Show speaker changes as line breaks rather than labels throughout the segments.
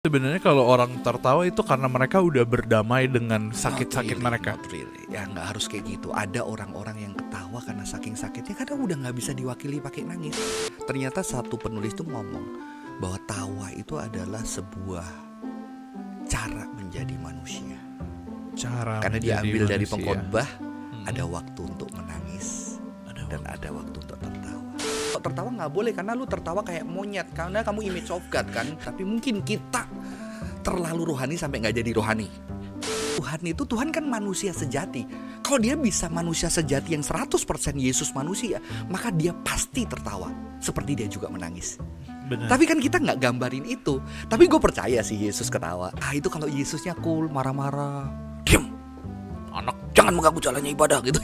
Sebenarnya kalau orang tertawa itu karena mereka udah berdamai dengan sakit-sakit mereka.
Not really. Ya nggak harus kayak gitu. Ada orang-orang yang ketawa karena saking sakitnya kadang udah nggak bisa diwakili pakai nangis. Ternyata satu penulis tuh ngomong bahwa tawa itu adalah sebuah cara menjadi manusia. Karena dia ambil dari pengkhotbah, ada waktu untuk menangis dan ada waktu untuk tertawa. Kalau tertawa nggak boleh karena lu tertawa kayak monyet karena kamu image of God kan. Tapi mungkin kita terlalu rohani sampai nggak jadi rohani. Tuhan kan manusia sejati. Kalau dia bisa manusia sejati yang 100% Yesus manusia, maka dia pasti tertawa seperti dia juga menangis.
Bener.
Tapi kan kita nggak gambarin itu. Tapi gue percaya sih Yesus ketawa. Itu kalau Yesusnya cool, marah-marah, diam, anak jangan mengganggu jalannya ibadah gitu.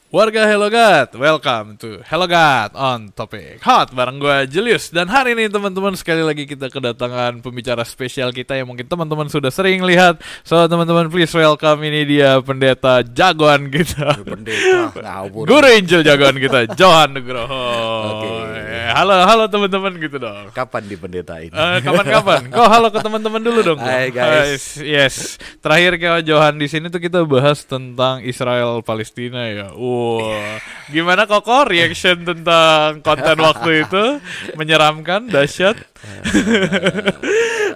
Warga Hello God, welcome to Hello God on Topic Hot bareng gue Julius. Dan hari ini teman-teman sekali lagi kita kedatangan pembicara spesial kita yang mungkin teman-teman sudah sering lihat. So teman-teman please welcome, ini dia pendeta jagoan kita, Guru Injil jagoan kita, Johan Nugroho. Halo teman-teman gitu dong.
Kapan dipendetain?
Kapan-kapan? Kok halo ke teman-teman dulu dong.
Hai guys.
Yes. Terakhir kalau Johan di sini tuh kita bahas tentang Israel Palestina ya. Gimana Koko reaction tentang konten waktu itu? Menyeramkan, dahsyat.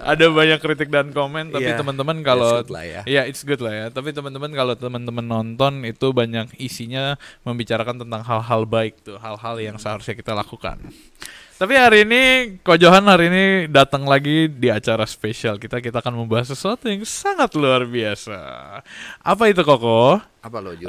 Ada banyak kritik dan komen, tapi teman-teman kalau it's good lah ya. Tapi teman-teman kalau teman-teman nonton itu banyak isinya membicarakan tentang hal-hal baik tuh, hal-hal yang seharusnya kita lakukan. Tapi hari ini Ko Johan hari ini datang lagi di acara spesial kita. Kita akan membahas sesuatu yang sangat luar biasa. Apa itu Koko?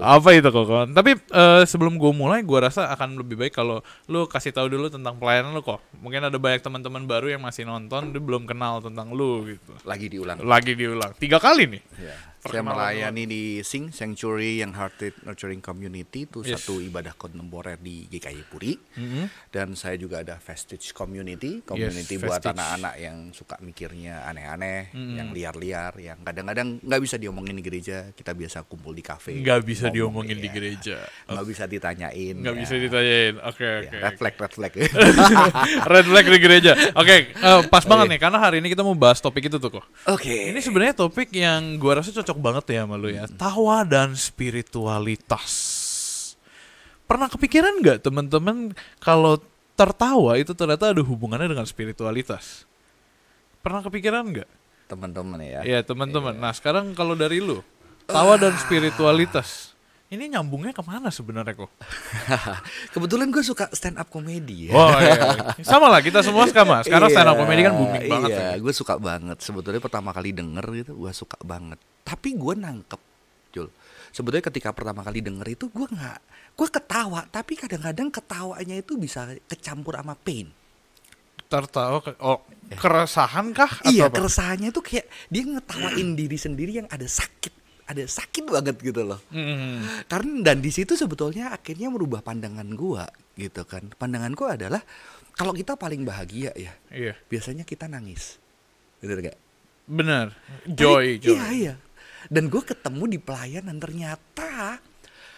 Apa itu Koko? Tapi sebelum gue mulai, gue rasa akan lebih baik kalau lu kasih tahu dulu tentang pelayanan lu kok. Mungkin ada banyak teman-teman baru yang masih nonton, dia belum kenal tentang lu gitu.
Lagi diulang.
3 kali nih.
Yeah. Saya melayani di Sing Sanctuary yang Hearted Nurturing Community, itu satu ibadah kontemporer di GKI Puri. Dan saya juga ada Vestige Community buat anak-anak yang suka mikirnya aneh-aneh, yang liar-liar, yang kadang-kadang nggak bisa diomongin di gereja. Kita biasa kumpul di kafe.
Nggak bisa diomongin di gereja.
Nggak bisa ditanyain.
Nggak bisa ditanyain. Oke.
Red flag.
Red flag di gereja. Oke, pas banget nih karena hari ini kita mau bahas topik itu tuh kok.
Oke.
Ini sebenarnya topik yang gua rasa cocok banget ya sama lu ya. Tawa dan spiritualitas. Pernah kepikiran nggak teman-teman kalau tertawa itu ternyata ada hubungannya dengan spiritualitas? Pernah kepikiran nggak?
Teman-teman ya.
Iya teman-teman. Nah sekarang kalau dari lu, tawa dan spiritualitas, ini nyambungnya kemana sebenarnya kok?
Kebetulan gue suka stand up comedy ya.
Oh iya. Sama lah kita semua sama. Sekarang stand up comedy kan booming banget.
Iya, gue suka banget. Sebetulnya pertama kali denger gitu gue suka banget. Tapi gue nangkep, Jul. Sebetulnya ketika pertama kali denger itu gue ketawa. Tapi kadang-kadang ketawanya itu bisa kecampur sama pain.
Tertawa keresahan kah?
Iya,
apa?
keresahannya itu kayak dia ngetawain diri sendiri yang ada sakit banget gitu loh. Karena dan di situ sebetulnya akhirnya merubah pandangan gua gitu kan. Pandangan gua adalah kalau kita paling bahagia ya, biasanya kita nangis. Bener gak?
Bener. Joy.
Iya. Dan gua ketemu di pelayanan ternyata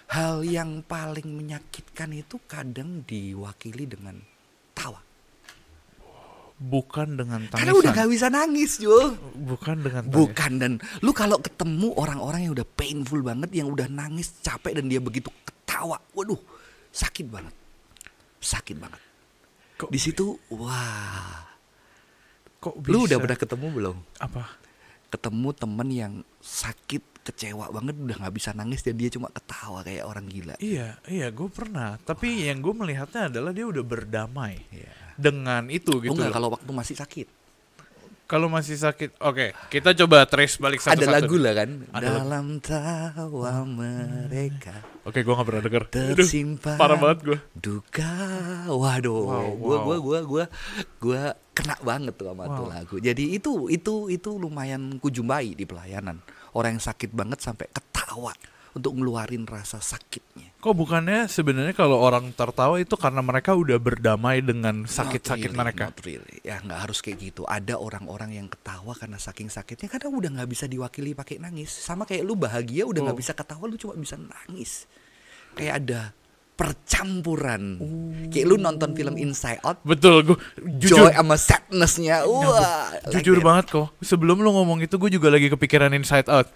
hal yang paling menyakitkan itu kadang diwakili dengan tawa.
Bukan dengan tangisan.
Karena udah gak bisa nangis, Jul.
Bukan dengan tangisan.
Bukan, dan lu kalau ketemu orang-orang yang udah painful banget, yang udah nangis capek dan dia begitu ketawa, waduh, sakit banget. Di situ, wah.
Kok bisa?
Lu udah pernah ketemu belum?
Apa?
Ketemu temen yang sakit, kecewa banget, udah gak bisa nangis dan dia cuma ketawa kayak orang gila.
Iya, gue pernah. Tapi yang gue melihatnya adalah dia udah berdamai dengan itu gitu.
Enggak, kalau waktu masih sakit.
Kalau masih sakit, oke, kita coba trace balik satu-satu.
Ada lagu lah kan.
Ada
dalam tawa mereka.
Oke, gue nggak pernah denger.
Tersimpan.
Parah banget gue.
Duka, waduh. Gue kena banget tuh sama tuh lagu. Jadi itu lumayan kujumpai di pelayanan. Orang yang sakit banget sampai ketawa untuk ngeluarin rasa sakitnya.
Kok bukannya sebenarnya kalau orang tertawa itu karena mereka udah berdamai dengan sakit-sakit mereka?
Not really. Ya nggak harus kayak gitu. Ada orang-orang yang ketawa karena saking sakitnya kadang udah nggak bisa diwakili pakai nangis. Sama kayak lu bahagia udah nggak bisa ketawa, lu cuma bisa nangis. Kayak ada percampuran. Kayak lu nonton film Inside Out.
Betul, gue
joy sama sadness-nya. Wah,
jujur banget kok. Sebelum lu ngomong itu gue juga lagi kepikiran Inside Out.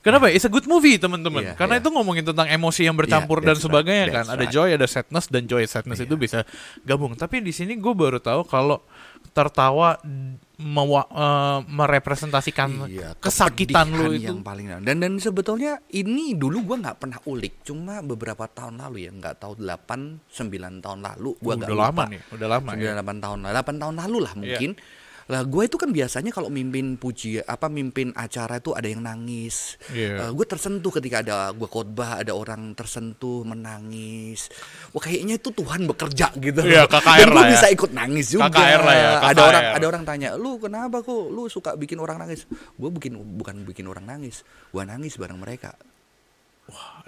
Kenapa? It's a good movie, teman-teman. Karena itu ngomongin tentang emosi yang bercampur dan sebagainya kan. Ada joy, ada sadness, dan joy sadness itu bisa gabung. Tapi di sini gue baru tahu kalau tertawa merepresentasikan kesakitan lu itu
yang paling dan sebetulnya ini dulu gue nggak pernah ulik, cuma beberapa tahun lalu ya, nggak tahu 8-9 tahun lalu gue
udah lama nih, udah lama
8 tahun lalu lah mungkin. Lah gue itu kan biasanya kalau mimpin mimpin acara itu ada yang nangis. Gue tersentuh ketika ada gue khotbah, ada orang tersentuh menangis. Wah, kayaknya itu Tuhan bekerja gitu.
KKR
dan gue bisa ikut nangis juga.
KKR lah ya,
KKR. Ada orang tanya, lu kenapa kok lu suka bikin orang nangis? Gue bukan bikin orang nangis, gue nangis bareng mereka.
Wah,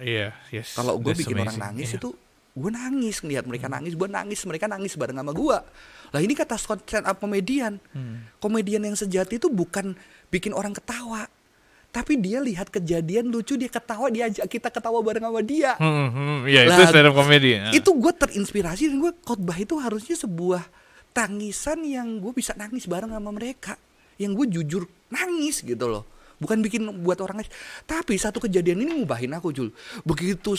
kalau gue bikin orang nangis itu gue nangis, ngeliat mereka nangis, gue nangis, mereka nangis bareng sama gue. Lah ini kata stand up komedian. Komedian yang sejati itu bukan bikin orang ketawa, tapi dia lihat kejadian lucu, dia ketawa, dia ajak kita ketawa bareng sama dia.
Itu stand up komedi.
Itu gue terinspirasi dan gue khotbah itu harusnya sebuah tangisan yang gue bisa nangis bareng sama mereka, yang gue jujur nangis gitu loh. Bukan bikin buat orang nangis. Tapi satu kejadian ini ngubahin aku, Jul. Begitu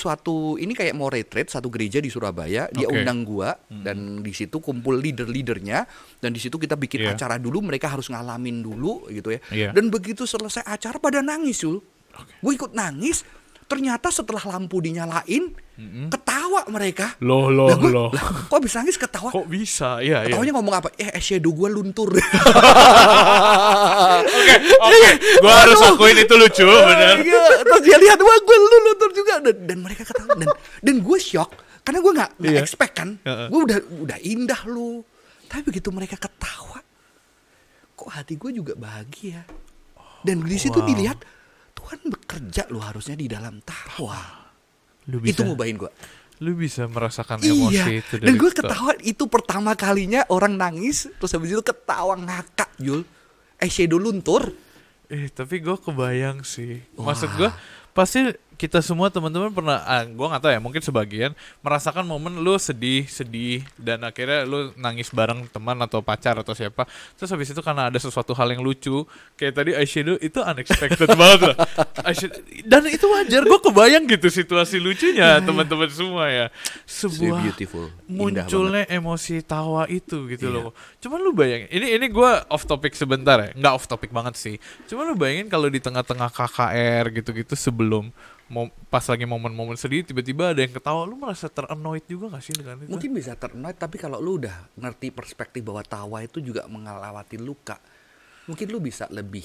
ini kayak mau retreat satu gereja di Surabaya, dia undang gua dan di situ kumpul leader-leadernya, dan di situ kita bikin acara dulu, mereka harus ngalamin dulu gitu ya. Dan begitu selesai acara pada nangis, Jul. Gue ikut nangis. Ternyata setelah lampu dinyalain, ketawa mereka.
Loh.
Kok bisa nangis ketawa?
Kok bisa? Iya.
Ketawanya ngomong apa? Shadow gue luntur.
Oke. Gue harus akuin itu lucu, benar.
Terus dia lihat, wah gue luntur juga. Dan mereka ketawa. Dan gue shock. Karena gue gak expect kan. Gue udah indah lu. Tapi begitu mereka ketawa, kok hati gue juga bahagia. Dan di situ dilihat, Tuhan bekerja lu harusnya di dalam tawa. Itu ngubahin gue.
Lu bisa merasakan emosi itu dari
dan gue ketawa itu pertama kalinya orang nangis, terus habis itu ketawa ngakak, Jul. Shadow luntur.
Tapi gue kebayang sih. Maksud gue pasti kita semua teman-teman pernah, gue nggak tahu ya, mungkin sebagian merasakan momen lu sedih dan akhirnya lu nangis bareng teman atau pacar atau siapa, terus habis itu karena ada sesuatu hal yang lucu kayak tadi eyeshadow, itu unexpected banget lah. Dan itu wajar, gue kebayang gitu situasi lucunya teman-teman semua ya, sebuah munculnya emosi tawa itu gitu loh. Cuman lu bayangin, ini gue off topic sebentar ya, nggak off topic banget sih, cuman lu bayangin kalau di tengah-tengah KKR gitu-gitu, sebelum pas lagi momen-momen sedih tiba-tiba ada yang ketawa, lu merasa ter-annoyed juga gak sih dengan itu?
Mungkin bisa ter-annoyed, tapi kalau lu udah ngerti perspektif bahwa tawa itu juga mengalami luka, mungkin lu bisa lebih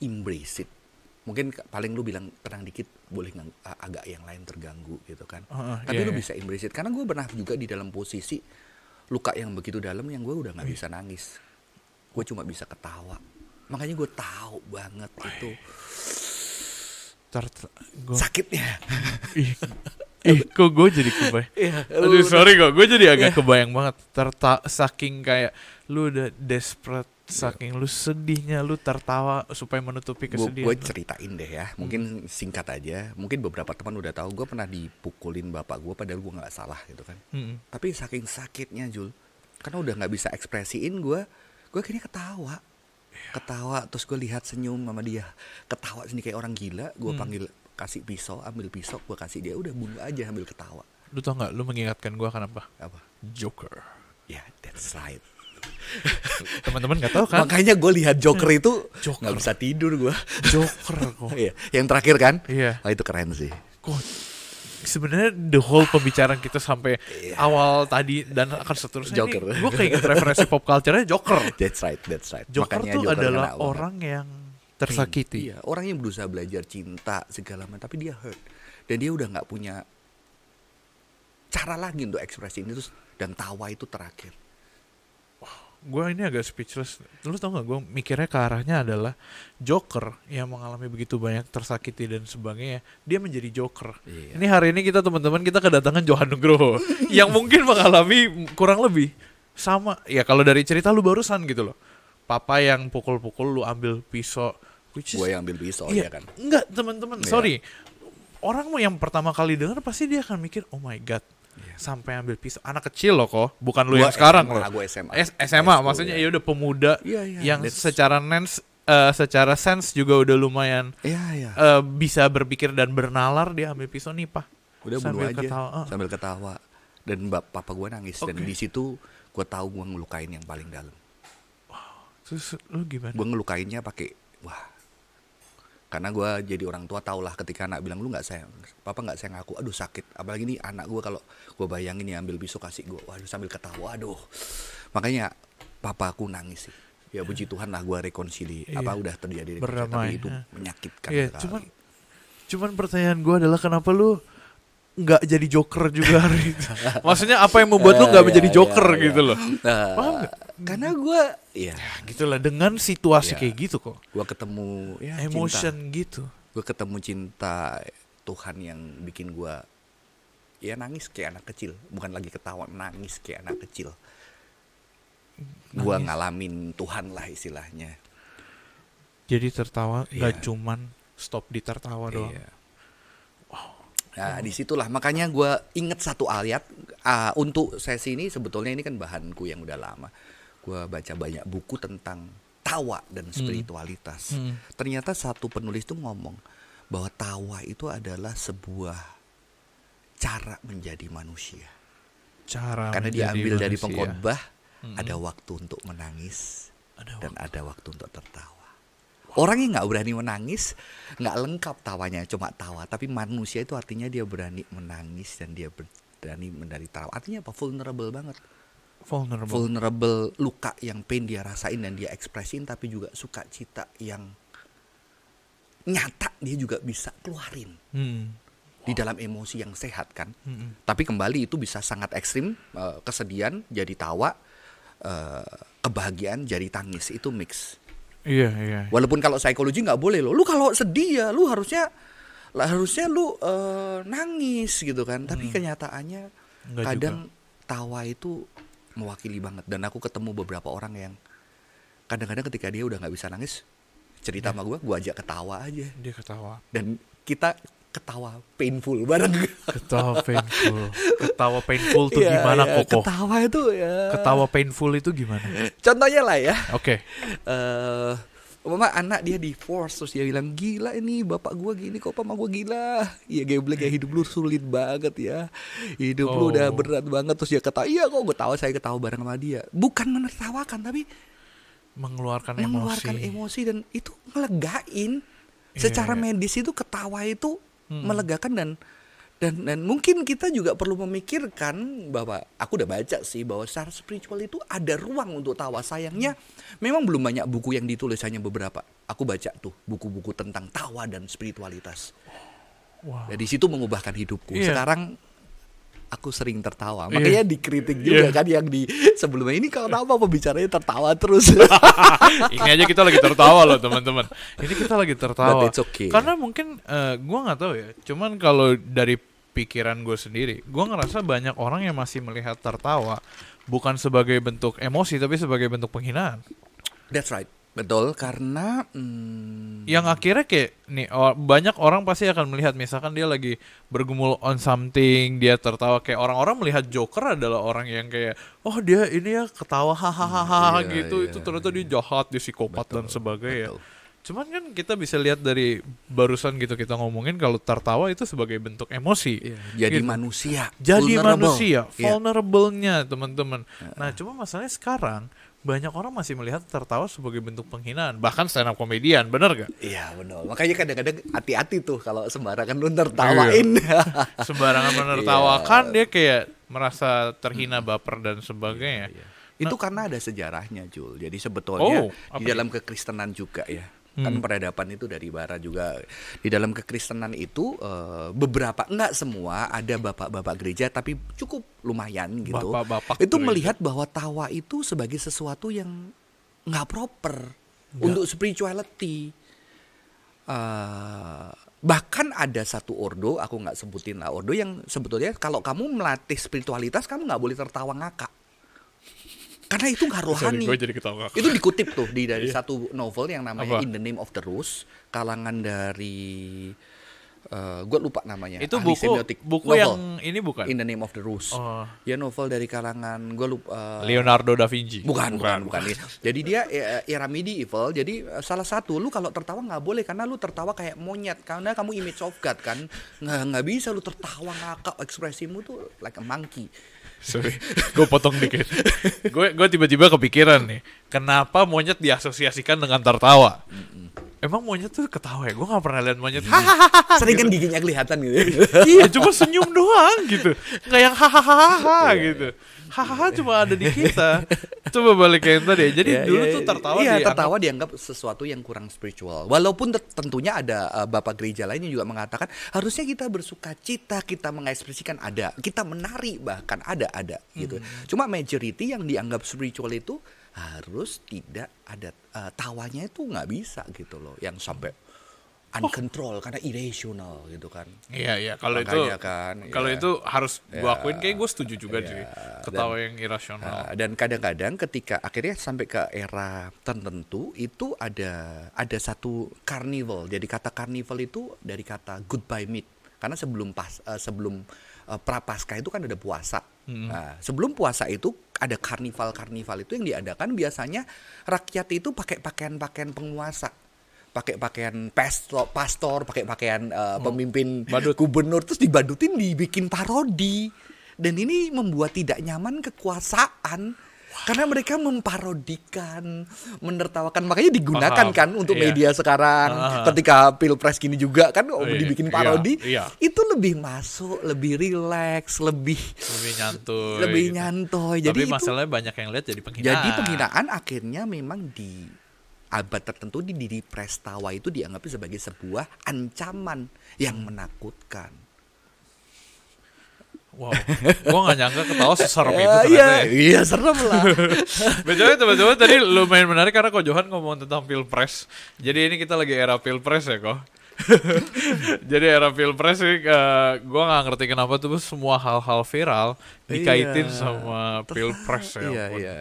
embrace it. Mungkin paling lu bilang tenang dikit, boleh agak yang lain terganggu gitu kan. Tapi lu bisa embrace it. Karena gue pernah juga di dalam posisi luka yang begitu dalam yang gue udah gak bisa nangis. Gue cuma bisa ketawa. Makanya gue tahu banget itu sakitnya.
Kok gue jadi kebayang. Aduh sorry kok, gue jadi agak kebayang banget. Saking kayak lu udah desperate, saking lu sedihnya, lu tertawa supaya menutupi kesedihan.
Gue ceritain deh ya, mungkin singkat aja. Mungkin beberapa teman udah tahu gue pernah dipukulin bapak gue, padahal gue nggak salah gitu kan. Tapi saking sakitnya, Jul, karena udah nggak bisa ekspresiin, gue akhirnya ketawa, terus gue lihat senyum sama dia, ketawa sini kayak orang gila. Gue panggil, kasih pisau, ambil pisau, gue kasih dia, udah bunuh aja sambil ketawa.
Lu tau nggak, lu mengingatkan gue akan apa?
Joker. That's right.
Teman-teman nggak tahu kan?
Makanya gue lihat Joker itu nggak bisa tidur gue.
Joker kok.
Yang terakhir kan?
Itu
keren sih.
Sebenarnya the whole pembicaraan kita sampai awal tadi dan akan seterusnya Joker. Gue keinget referensi pop culture-nya Joker.
That's right.
Joker tuh adalah orang yang tersakiti.
Orang yang berusaha belajar cinta segala macam, tapi dia hurt dan dia udah nggak punya cara lagi untuk ekspresi ini, terus dan tawa itu terakhir.
Gue ini agak speechless. Lu tau gak, gue mikirnya ke arahnya adalah Joker yang mengalami begitu banyak tersakiti dan sebagainya, dia menjadi Joker. Ini hari ini kita teman-teman, kita kedatangan Johan Nugroho yang mungkin mengalami kurang lebih sama. Ya kalau dari cerita lu barusan gitu loh, papa yang pukul-pukul, lu ambil pisau.
Gue yang ambil pisau ya kan.
Enggak teman-teman, sorry. Orang yang pertama kali dengar pasti dia akan mikir, oh my god, sampai ambil pisau. Anak kecil loh kok, bukan lu yang sekarang loh.
Gue SMA.
SMA maksudnya ya udah pemuda yang secara sense juga udah lumayan bisa berpikir dan bernalar, dia ambil pisau nih Pak.
Udah bunuh aja sambil ketawa. Dan papa gue nangis dan di situ gue tahu gue ngelukain yang paling dalam.
Wow. Terus lu gimana?
Gue ngelukainnya pakai karena gue jadi orang tua tau lah ketika anak bilang lu nggak sayang, papa nggak sayang aku, aduh sakit. Apalagi nih anak gue kalau gue bayangin nih ambil pisau kasih gue, waduh sambil ketawa, aduh. Makanya papa aku nangis sih. Ya puji Tuhan lah gue rekonsili udah terjadi
berdamai,
tapi itu menyakitkan.
Cuman pertanyaan gue adalah kenapa lu nggak jadi Joker juga hari itu? Maksudnya apa yang membuat lu nggak menjadi Joker gitu loh? Paham gak?
Karena gue
gitulah dengan situasi kayak gitu kok.
Gue ketemu
emotion
cinta.
Gitu.
Gue ketemu cinta Tuhan yang bikin gue nangis kayak anak kecil, bukan lagi ketawa, nangis kayak anak kecil. Gue ngalamin Tuhan lah istilahnya.
Jadi tertawa nggak cuman stop di tertawa doang.
Nah disitulah makanya gue inget satu ayat untuk sesi ini. Sebetulnya ini kan bahanku yang udah lama. Gue baca banyak buku tentang tawa dan spiritualitas. Ternyata satu penulis tuh ngomong bahwa tawa itu adalah sebuah cara menjadi manusia. Karena diambil dari pengkhotbah, ada waktu untuk menangis dan ada waktu untuk tertawa. Orang yang nggak berani menangis nggak lengkap tawanya, cuma tawa. Tapi manusia itu artinya dia berani menangis dan dia berani menderita. Artinya apa? Vulnerable banget. Vulnerable, luka yang pain dia rasain dan dia ekspresin, tapi juga sukacita yang nyata dia juga bisa keluarin di dalam emosi yang sehat kan. Tapi kembali itu bisa sangat ekstrim, kesedihan jadi tawa, kebahagiaan jadi tangis, itu mix.
Iya.
Walaupun kalau psikologi nggak boleh loh. Lu kalau sedih ya, lu harusnya lu nangis gitu kan. Tapi kenyataannya enggak kadang juga. Tawa itu mewakili banget. Dan aku ketemu beberapa orang yang kadang-kadang ketika dia udah nggak bisa nangis, cerita sama gue ajak ketawa aja.
Dia ketawa.
Dan kita ketawa painful bareng.
Ketawa painful tuh gimana Koko?
Ketawa itu
Ketawa painful itu gimana?
Contohnya lah ya.
Oke.
Mama anak dia di force, terus dia bilang, gila ini bapak gue gini kok, mama gue gila. Iya geblek ya, hidup lu sulit banget ya. Hidup lu udah berat banget. Terus dia ketawa, iya kok gue tahu, saya ketawa bareng sama dia. Bukan menertawakan tapi
mengeluarkan
emosi dan itu ngelegain. Secara medis itu ketawa itu melegakan dan mungkin kita juga perlu memikirkan bahwa aku udah baca sih bahwa secara spiritual itu ada ruang untuk tawa. Sayangnya memang belum banyak buku yang ditulis, hanya beberapa. Aku baca tuh buku-buku tentang tawa dan spiritualitas. Dari situ mengubahkan hidupku. Sekarang aku sering tertawa. Makanya dikritik juga kan yang di sebelumnya, ini kenapa pembicaranya tertawa terus.
Ini aja kita lagi tertawa loh teman-teman. Ini kita lagi tertawa.
Okay.
Karena mungkin gue nggak tahu ya. Cuman kalau dari pikiran gue sendiri, gue ngerasa banyak orang yang masih melihat tertawa bukan sebagai bentuk emosi tapi sebagai bentuk penghinaan.
That's right. Betul, karena
yang akhirnya kayak nih banyak orang pasti akan melihat misalkan dia lagi bergumul on something, dia tertawa, kayak orang-orang melihat Joker adalah orang yang kayak dia ini ya ketawa hahaha gitu. Itu ternyata dia jahat, dia psikopat dan sebagainya. Cuman kan kita bisa lihat dari barusan gitu kita ngomongin kalau tertawa itu sebagai bentuk emosi.
Jadi
gitu.
Manusia.
Jadi manusia, vulnerable-nya teman-teman. Nah, cuma masalahnya sekarang banyak orang masih melihat tertawa sebagai bentuk penghinaan, bahkan stand up comedian, bener gak?
Iya benar. Makanya kadang-kadang hati-hati tuh kalau sembarangan lu nertawain.
Sembarangan menertawakan dia kayak merasa terhina, baper dan sebagainya.
Itu karena ada sejarahnya, Jul. Jadi sebetulnya di dalam kekristenan juga ya. Kan peradaban itu dari barat juga. Di dalam kekristenan itu beberapa, enggak semua, ada bapak-bapak gereja tapi cukup lumayan gitu.
Bapak-bapak
itu
gereja.
Melihat bahwa tawa itu sebagai sesuatu yang nggak proper untuk spirituality. Bahkan ada satu ordo, aku nggak sebutin lah, ordo yang sebetulnya kalau kamu melatih spiritualitas kamu nggak boleh tertawa ngakak. Karena itu nggak rohani. Itu dikutip tuh dari satu novel yang namanya In the Name of the Rose, kalangan dari Gue lupa namanya.
Itu
Ahli
buku
semiotik.
buku
Novel.
yang ini bukan?
In the Name of the Rose. Ya novel dari kalangan gue lupa.
Leonardo da Vinci.
Bukan. Jadi dia era medieval. Jadi salah satu lu kalau tertawa nggak boleh karena lu tertawa kayak monyet karena kamu image of God kan. Nggak bisa lu tertawa ngakak, ekspresimu tuh like a monkey.
Sorry, gue potong dikit. Gue tiba-tiba kepikiran nih, kenapa monyet diasosiasikan dengan tertawa? Emang monyet tuh ketawa ya? Gue gak pernah lihat monyet.
Sering kan giginya kelihatan gitu.
Iya, cuma senyum doang gitu. Nggak yang hahaha gitu. Hahaha cuma ada di kita. Coba balik ke yang tadi. Jadi dulu tuh tertawa
tertawa dianggap sesuatu yang kurang spiritual. Walaupun tentunya ada bapak gereja lain yang juga mengatakan harusnya kita bersuka cita, kita mengekspresikan ada, kita menari bahkan ada gitu. Cuma majority yang dianggap spiritual itu harus tidak ada tawanya itu nggak bisa gitu loh, yang sampai uncontrol karena irrational gitu kan.
Iya kalau itu kan, kalau itu harus gue akuin, kayak gue setuju juga sih ketawa yang irasional.
Dan kadang-kadang ketika akhirnya sampai ke era tertentu itu ada satu carnival. Jadi kata carnival itu dari kata goodbye meat, karena sebelum prapaskah itu kan ada puasa. Nah, sebelum puasa itu ada karnival itu yang diadakan biasanya rakyat itu pakai pakaian penguasa, pakai pakaian pastor, pakai pakaian pemimpin gubernur, terus dibadutin, dibikin parodi. Dan ini membuat tidak nyaman kekuasaan. Karena mereka memparodikan, menertawakan, makanya digunakan kan untuk media sekarang. Ketika pilpres gini juga kan dibikin parodi, itu lebih masuk, lebih rileks, lebih nyantoy.
Jadi masalahnya banyak yang lihat jadi penghinaan.
Jadi penghinaan akhirnya memang di abad tertentu di diri Prestawa itu dianggap sebagai sebuah ancaman yang menakutkan.
Wow, gue gak nyangka ketawa seserem itu ternyata.
Iya serem lah.
Betul teman-teman, tadi lumayan menarik karena Ko Johan ngomong tentang pilpres. Jadi ini kita lagi era pilpres ya Ko. Jadi era pilpres sih, gue gak ngerti kenapa tuh semua hal-hal viral dikaitin sama pilpres ya. Iya.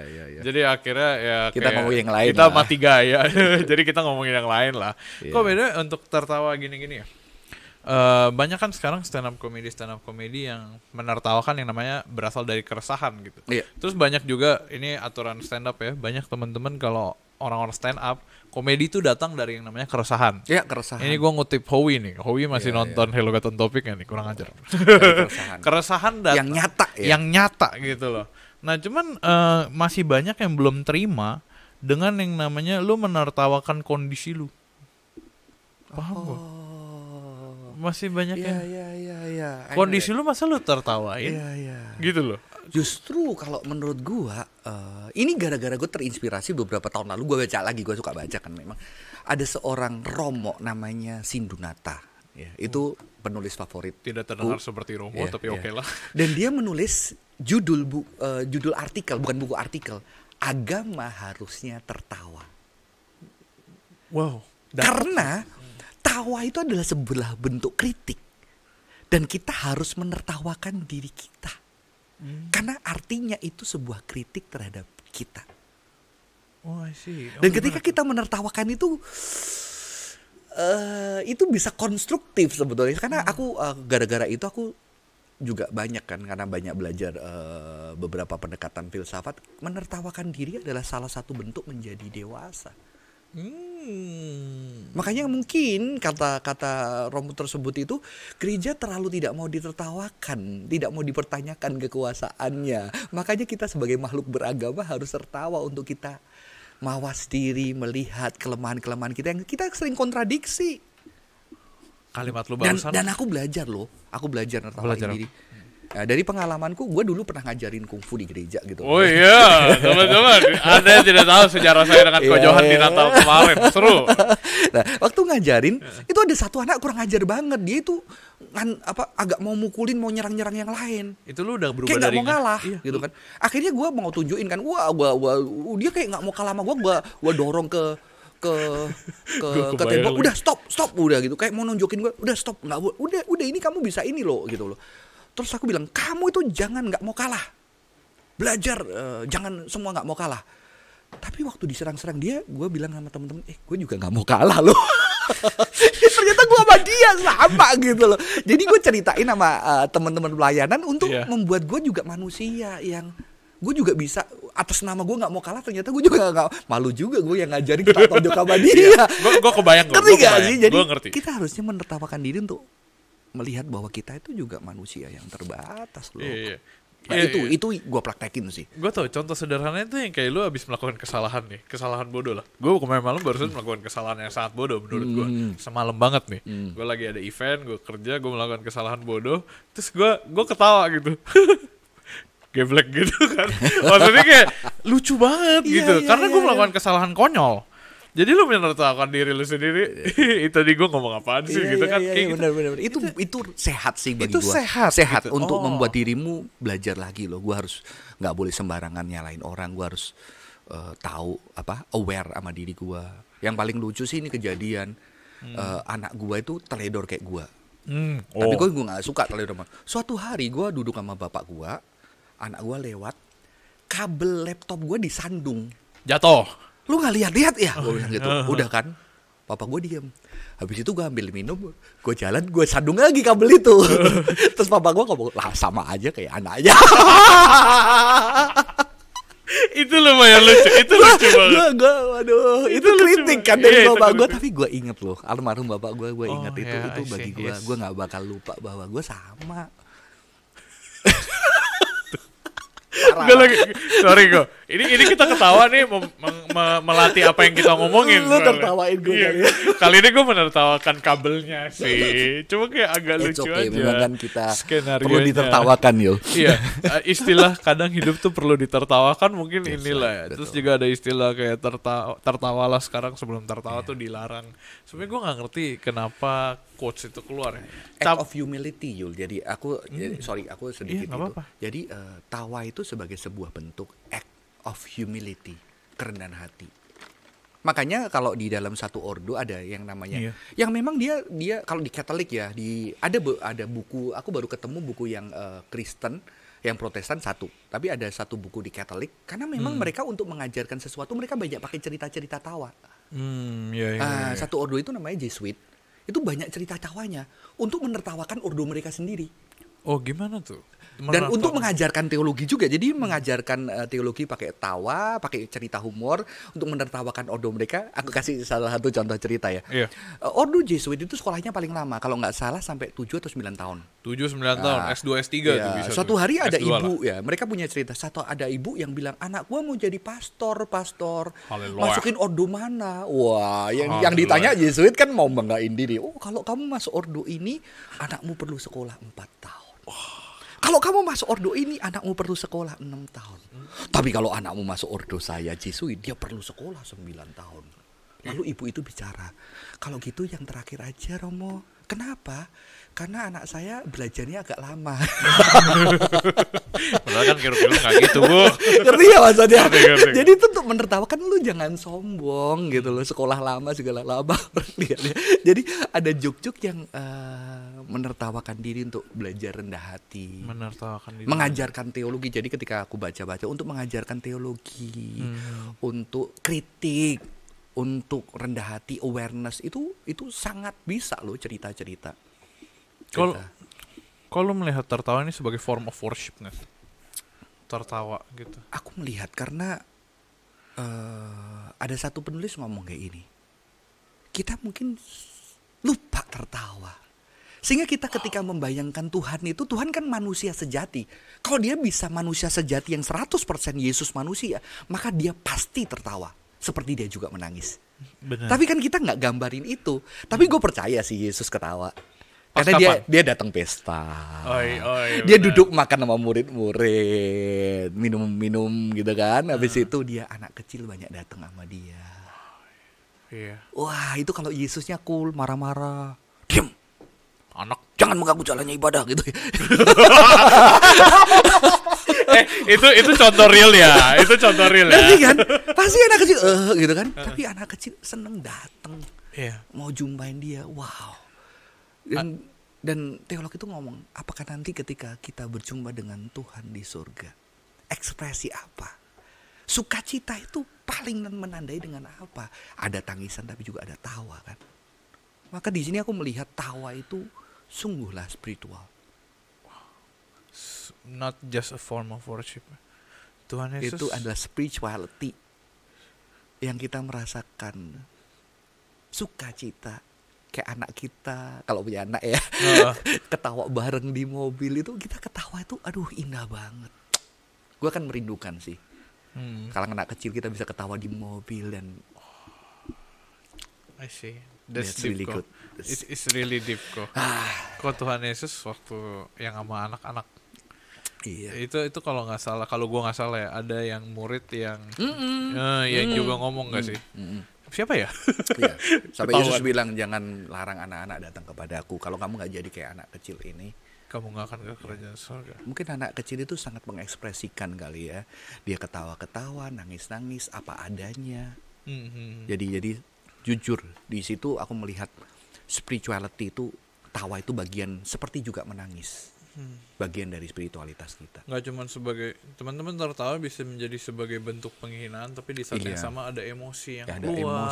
Jadi akhirnya ya
kita ngomongin yang lain.
Kita mati gaya. Jadi kita ngomongin yang lain lah. Kok beda untuk tertawa gini-gini ya? Banyak kan sekarang stand up comedy yang menertawakan yang namanya berasal dari keresahan gitu. Terus banyak juga ini aturan stand up ya, banyak teman-teman kalau orang-orang stand up komedi itu datang dari yang namanya keresahan. Iya, keresahan. Ini gue ngutip Howie nih. Howie masih nonton Hello Gotten Topic nih, kurang ajar. Keresahan datang
yang nyata ya.
Yang nyata gitu loh. Nah, cuman masih banyak yang belum terima dengan yang namanya lu menertawakan kondisi lu. Paham gak? Masih banyak yang kondisi lu masa lu tertawain gitu loh.
Justru kalau menurut gua ini gara-gara gue terinspirasi beberapa tahun lalu, gue baca lagi, gue suka baca kan, memang ada seorang Romo namanya Sindunata ya, itu penulis favorit.
Tidak terdengar seperti Romo tapi oke lah.
Dan dia menulis judul artikel, bukan buku artikel, agama harusnya tertawa.
Wow.
Karena tawa itu adalah sebuah bentuk kritik. Dan kita harus menertawakan diri kita. Karena artinya itu sebuah kritik terhadap kita.
Oh, I see.
Dan ketika kita menertawakan itu bisa konstruktif sebetulnya. Karena aku gara-gara itu aku juga banyak kan, karena banyak belajar beberapa pendekatan filsafat. Menertawakan diri adalah salah satu bentuk menjadi dewasa. Makanya mungkin kata Romo tersebut itu, gereja terlalu tidak mau ditertawakan, tidak mau dipertanyakan kekuasaannya. Makanya kita sebagai makhluk beragama harus tertawa untuk kita mawas diri, melihat kelemahan-kelemahan kita yang kita sering kontradiksi.
Kalimat lu barusan.
Dan aku belajar nertawain diri. Nah, dari pengalamanku, gue dulu pernah ngajarin kungfu di gereja gitu.
Oh iya, teman-teman, Anda tidak tahu sejarah saya dengan Ko Johan di Natal kemarin, seru.
Nah, waktu ngajarin, itu ada satu anak kurang ajar banget. Dia itu agak mau mukulin, mau nyerang-nyerang yang lain.
Itu lu udah berubah
kayak
dari
gak mau ngalah, gitu kan. Akhirnya gue mau tunjukin kan, dia kayak gak mau kalah sama gue dorong ke tembok. Udah stop, udah gitu. Kayak mau nunjukin gue, udah stop, nggak, udah ini kamu bisa ini loh, gitu loh. Terus aku bilang, kamu itu jangan gak mau kalah. Belajar, jangan semua gak mau kalah. Tapi waktu diserang-serang dia, gue bilang sama temen-temen, gue juga gak mau kalah loh. Ternyata gue sama dia sama gitu loh. Jadi gue ceritain sama teman-teman pelayanan untuk membuat gue juga manusia yang gue juga bisa atas nama gue nggak mau kalah. Ternyata gue juga nggak malu juga, gue yang ngajarin kita tonjok sama dia.
Gue kebayang gue.
Ngerti gak sih? Jadi kita harusnya menertawakan diri untuk melihat bahwa kita itu juga manusia yang terbatas loh. Nah, itu gue praktekin sih.
Gue tau contoh sederhananya itu yang kayak lu abis melakukan kesalahan nih, kesalahan bodoh lah. Gue kemarin malam barusan melakukan kesalahan yang sangat bodoh menurut gue. Semalam banget nih. Gue lagi ada event, gue kerja, gue melakukan kesalahan bodoh. Terus gue ketawa gitu. Geblek gitu kan. Maksudnya kayak lucu banget gitu. Karena gue melakukan kesalahan konyol. Jadi lu menertawakan diri lu sendiri. Itu tadi gue ngomong apaan sih gitu kan.
Benar. Itu sehat sih bagi gue. Itu sehat gitu. Untuk membuat dirimu belajar lagi loh. Gue harus gak boleh sembarangan nyalain orang. Gue harus tahu aware sama diri gue. Yang paling lucu sih ini kejadian. Anak gue itu teledor kayak gue. Tapi gue gak suka teledor. Suatu hari gue duduk sama bapak gue. Anak gue lewat. Kabel laptop gue disandung.
Jatuh.
Lu gak lihat-lihat ya? Gue bilang gitu. Udah kan? Papa gue diem. Habis itu gue ambil minum. Gue jalan, gue sandung lagi kabel itu. Terus papa gue ngomong, lah sama aja kayak anaknya.
Itu lumayan lucu. Itu lucu banget.
Waduh, itu kritik kan dari bapak gue. Tapi gue inget loh, almarhum bapak gue inget itu bagi gue. Gue gak bakal lupa bahwa gue sama.
Gue lagi, sorry gue. Ini kita ketawa nih melatih apa yang kita ngomongin.
Lu tertawain gue kali ya.
Kali ini gue menertawakan kabelnya sih. Cuma kayak agak lucu aja.
Memang kan kita perlu ditertawakan yo.
Iya, istilah kadang hidup tuh perlu ditertawakan mungkin inilah ya. Terus juga ada istilah kayak tertawalah sekarang sebelum tertawa tuh dilarang. Sebenarnya gue nggak ngerti kenapa quotes itu keluar ya.
Act of humility Yul. Jadi aku aku sedikit itu. Jadi tawa itu sebagai sebuah bentuk act of humility, kerendahan hati. Makanya kalau di dalam satu ordo ada yang namanya yang memang dia kalau di Katolik ya, ada buku, aku baru ketemu buku yang Kristen, yang Protestan satu. Tapi ada satu buku di Katolik karena memang mereka untuk mengajarkan sesuatu mereka banyak pakai cerita-cerita tawa. Satu ordo itu namanya Jesuit. Itu banyak cerita tawanya untuk menertawakan ordo mereka sendiri.
Oh, gimana tuh?
Dan untuk mengajarkan teologi juga. Jadi mengajarkan teologi pakai tawa, pakai cerita humor untuk menertawakan ordo mereka. Aku kasih salah satu contoh cerita ya. Ordo Jesuit itu sekolahnya paling lama, kalau nggak salah sampai 7 atau 9 tahun.
7-9 tahun, S2, S3 tuh bisa.
Suatu hari ada ibu ya, mereka punya cerita. Ada ibu yang bilang, anak gua mau jadi pastor. Haleluya. Masukin ordo mana? Wah, yang ditanya Jesuit kan mau banggain diri. Oh, kalau kamu masuk ordo ini, anakmu perlu sekolah 4 tahun. Kalau kamu masuk ordo ini, anakmu perlu sekolah 6 tahun. Tapi kalau anakmu masuk ordo saya Jesuit, dia perlu sekolah 9 tahun. Lalu ibu itu bicara, kalau gitu yang terakhir aja Romo. Kenapa? Karena anak saya belajarnya agak lama.
Padahal kan kira-kira gak gitu, Bu.
Ngerti ya maksudnya? Jadi itu untuk menertawakan, lu jangan sombong gitu loh. Sekolah lama segala lama. Jadi ada juk-juk yang menertawakan diri untuk belajar rendah hati.
Menertawakan diri.
Mengajarkan teologi. Jadi ketika aku baca-baca untuk mengajarkan teologi, untuk kritik, untuk rendah hati, awareness itu sangat bisa loh cerita-cerita.
Kalau melihat tertawa ini sebagai form of worship nggak? Tertawa gitu.
Aku melihat karena ada satu penulis ngomong kayak ini. Kita mungkin lupa tertawa. Sehingga kita ketika membayangkan Tuhan itu, Tuhan kan manusia sejati. Kalau dia bisa manusia sejati yang 100% Yesus manusia, maka dia pasti tertawa. Seperti dia juga menangis.
Benar.
Tapi kan kita gak gambarin itu. Tapi gue percaya sih Yesus ketawa. Karena dia datang pesta. Dia benar. Duduk makan sama murid-murid, minum-minum gitu kan. Habis itu dia anak kecil banyak datang sama dia. Wah, itu kalau Yesusnya cool, marah-marah. Diam. Anak, jangan mengganggu jalannya ibadah gitu.
Itu contoh real ya. Itu contoh real ya.
Nanti kan pasti anak kecil gitu kan. Tapi anak kecil seneng datang. Mau jumpain dia. Wow. Dan teolog itu ngomong, apakah nanti ketika kita berjumpa dengan Tuhan di surga, ekspresi apa? Sukacita itu paling menandai dengan apa? Ada tangisan tapi juga ada tawa kan. Maka di sini aku melihat tawa itu sungguhlah spiritual.
Not just a form of worship. Tuhan Yesus
Itu adalah spirituality yang kita merasakan sukacita kayak anak kita kalau punya anak ya. Ketawa bareng di mobil itu, kita ketawa itu aduh indah banget. Gue akan merindukan sih. Kalau anak kecil kita bisa ketawa di mobil dan
I see. That's deep really good. It's really deep kok. Kok Tuhan Yesus waktu yang sama anak-anak.
Iya.
Itu kalau nggak salah, kalau gue nggak salah ya, ada yang murid yang yang juga ngomong nggak sih? Siapa ya?
Iya. Sampai Yesus bilang jangan larang anak-anak datang kepada aku. Kalau kamu nggak jadi kayak anak kecil ini,
kamu nggak akan ke kerajaan surga.
Mungkin anak kecil itu sangat mengekspresikan kali ya. Dia ketawa-ketawa, nangis-nangis apa adanya. Jadi jujur di situ aku melihat spirituality itu, tawa itu bagian seperti juga menangis. Bagian dari spiritualitas kita.
Nggak cuma sebagai teman-teman tertawa bisa menjadi sebagai bentuk penghinaan, tapi di saat yang sama ada emosi yang keluar,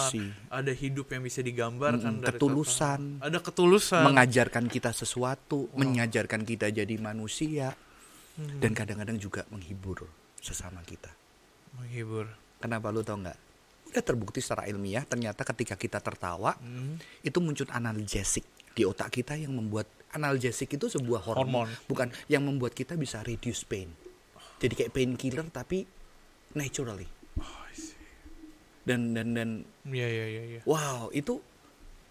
ada hidup yang bisa digambarkan dari
ketulusan,
ada ketulusan,
mengajarkan kita sesuatu, mengajarkan kita jadi manusia, dan kadang-kadang juga menghibur sesama kita.
Menghibur.
Kenapa lu tau nggak? Udah terbukti secara ilmiah ternyata ketika kita tertawa itu muncul analgesik di otak kita yang membuat analgesik itu sebuah hormon, bukan yang membuat kita bisa reduce pain. Jadi kayak painkiller tapi naturally. Dan
ya.
Wow, itu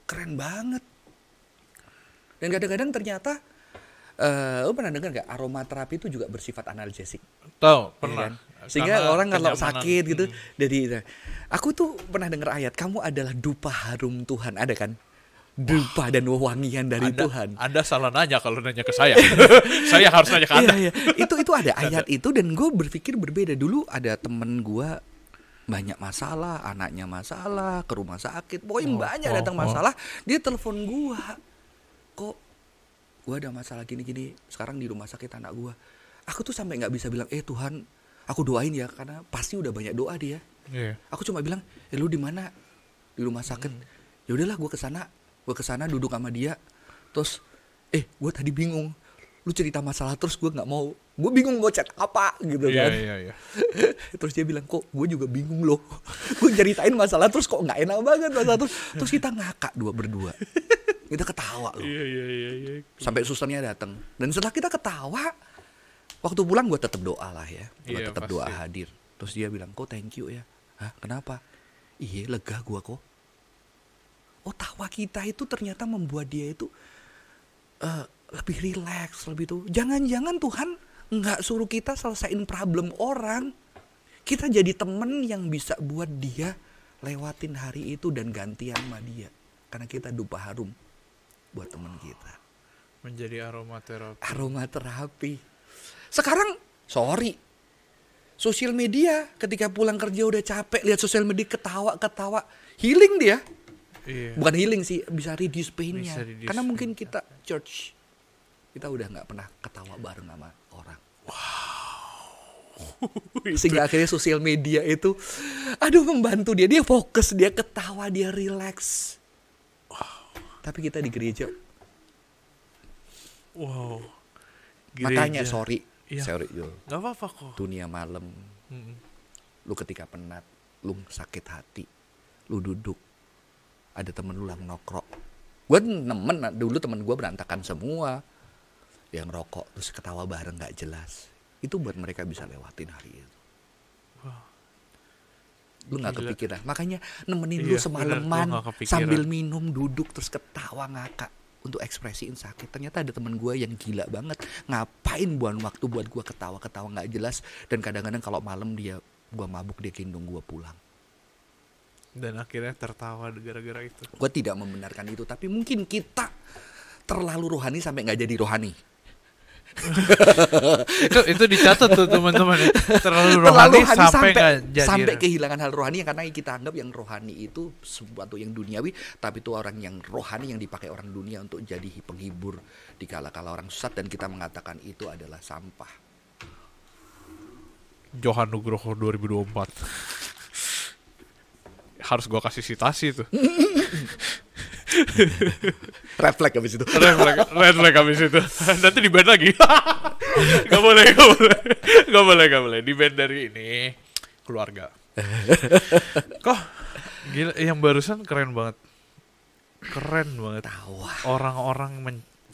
keren banget. Dan kadang-kadang ternyata lo pernah dengar nggak aromaterapi itu juga bersifat analgesik?
Tahu, pernah.
Ya kan? Sehingga orang kalau sakit gitu, jadi aku tuh pernah dengar ayat, kamu adalah dupa harum Tuhan, ada kan? Dupa dan wewangian dari Tuhan.
Anda salah nanya kalau nanya ke saya. Saya harus nanya ke Anda.
Iya. Itu ada ayat itu, dan gue berpikir berbeda. Dulu ada temen gue banyak masalah, anaknya masalah, ke rumah sakit, pokoknya banyak datang masalah. Dia telepon gue, kok gue ada masalah gini-gini, sekarang di rumah sakit anak gue. Aku tuh sampai nggak bisa bilang, Tuhan, aku doain ya, karena pasti udah banyak doa dia. Aku cuma bilang, lu di mana? Di rumah sakit. Ya udahlah, gue kesana duduk sama dia, terus gue tadi bingung, lu cerita masalah terus gue nggak mau, gue bingung mau chat apa gitu kan.
Iya.
Terus dia bilang, kok gue juga bingung loh, gue ceritain masalah terus kok nggak enak banget masalah terus kita ngakak berdua, kita ketawa loh.
Iya.
Sampai susternya datang, dan setelah kita ketawa, waktu pulang gue tetap doa lah ya, gue tetap doa hadir. Terus dia bilang, kok thank you ya. Hah, kenapa? Iya, lega gue kok. Tawa kita itu ternyata membuat dia itu lebih rileks, lebih tuh. Jangan-jangan Tuhan nggak suruh kita selesaiin problem orang. Kita jadi temen yang bisa buat dia lewatin hari itu dan gantian sama dia. Karena kita dupa harum buat temen kita.
Menjadi aromaterapi.
Aromaterapi. Sekarang, sosial media ketika pulang kerja udah capek, lihat sosial media ketawa, healing dia.
Iya.
Bukan healing sih, bisa reduce pain-nya. Karena mungkin kita church, kita udah gak pernah ketawa bareng sama orang.
Wow.
Sehingga akhirnya sosial media itu membantu dia fokus, dia ketawa, dia relax. Tapi kita di gereja.
Wow.
Makanya sorry Jul.
Gak apa-apa kok.
Dunia malam, lu ketika penat, lu sakit hati, lu duduk, ada temen lu yang nongkrong. Gue dulu temen gue berantakan semua, yang rokok terus ketawa bareng nggak jelas. Itu buat mereka bisa lewatin hari itu. Lu nggak kepikiran. Makanya nemenin lu semalaman sambil minum, duduk terus ketawa ngakak untuk ekspresiin sakit. Ternyata ada temen gue yang gila banget, ngapain buang waktu buat gue ketawa nggak jelas. Dan kadang-kadang kalau malam gue mabuk, dia gendong gue pulang.
Dan akhirnya tertawa gara-gara itu.
Gue tidak membenarkan itu, tapi mungkin kita terlalu rohani sampai nggak jadi rohani.
itu dicatat tuh teman-teman. Terlalu rohani sampai nggak jadi.
Sampai kehilangan hal rohani, karena kita anggap yang rohani itu sesuatu yang duniawi, tapi itu orang yang rohani yang dipakai orang dunia untuk jadi penghibur di kala-kala orang sesat, dan kita mengatakan itu adalah sampah.
Johan Nugroho 2024. Harus gue kasih citasi tuh.
Red flag habis itu.
Red flag habis itu. Nanti di ban lagi. Gak boleh. Di ban dari ini keluarga. Kok gila, yang barusan keren banget.
Tawa.